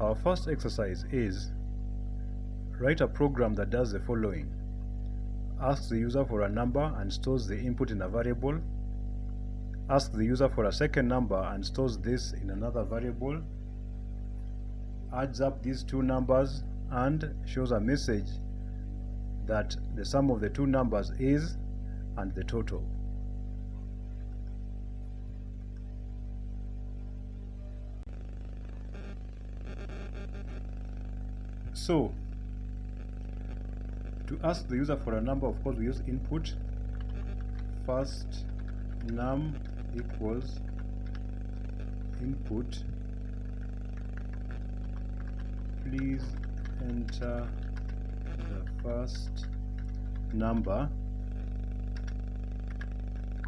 Our first exercise is write a program that does the following. Asks the user for a number and stores the input in a variable. Asks the user for a second number and stores this in another variable. Adds up these two numbers and shows a message that the sum of the two numbers is and the total. So, to ask the user for a number, of course, we use input. First num equals input. Please enter the first number,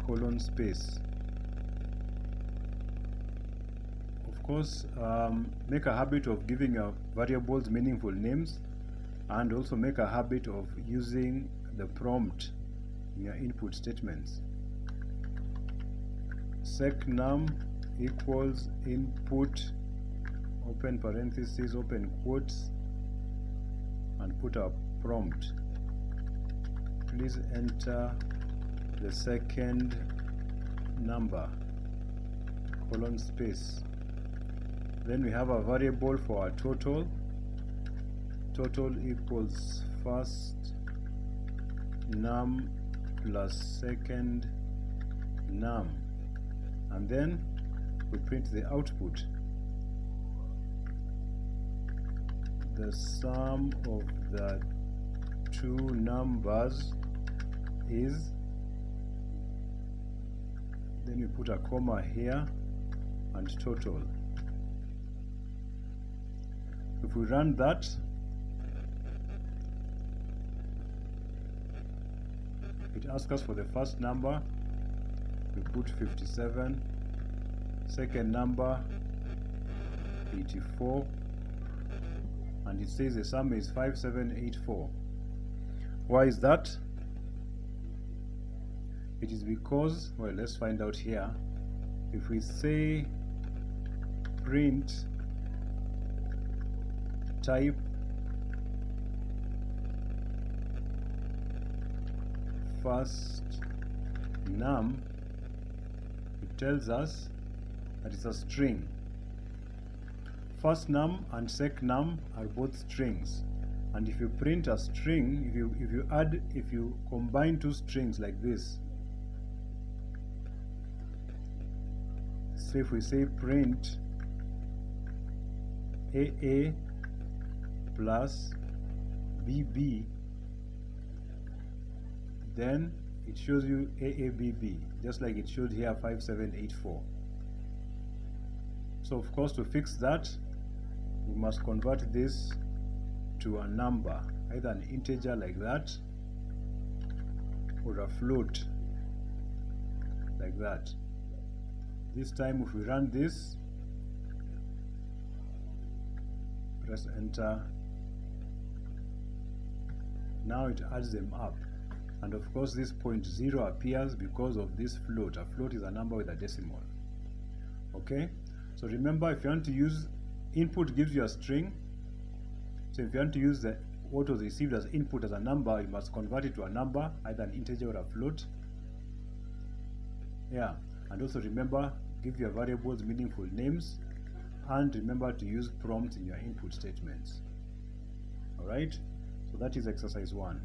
colon space. Of course, make a habit of giving your variables meaningful names, and also make a habit of using the prompt in your input statements. Sec_num equals input, open parentheses, open quotes, and put a prompt. Please enter the second number, colon space. Then we have a variable for our total. Total equals first num plus second num. And then we print the output. The sum of the two numbers is, then we put a comma here, and total. If we run that, it asks us for the first number. We put 57, second number 84, and it says the sum is 5784. Why is that? It is because, well, let's find out here. If we say print type first num, it tells us that it's a string. First num and sec num are both strings, and if you print a string, if you combine two strings like this, so if we say print AA plus BB, then it shows you AABB, just like it showed here 5784. So of course, to fix that, we must convert this to a number, either an integer like that, or a float like that. This time, if we run this, press enter, now it adds them up. And of course, this 0.0 appears because of this float. A float is a number with a decimal. Okay? So remember, if you want to use input, gives you a string. So if you want to use what was received as input as a number, you must convert it to a number, either an integer or a float. Yeah. And also remember, give your variables meaningful names, and remember to use prompts in your input statements. Alright? So that is exercise 1.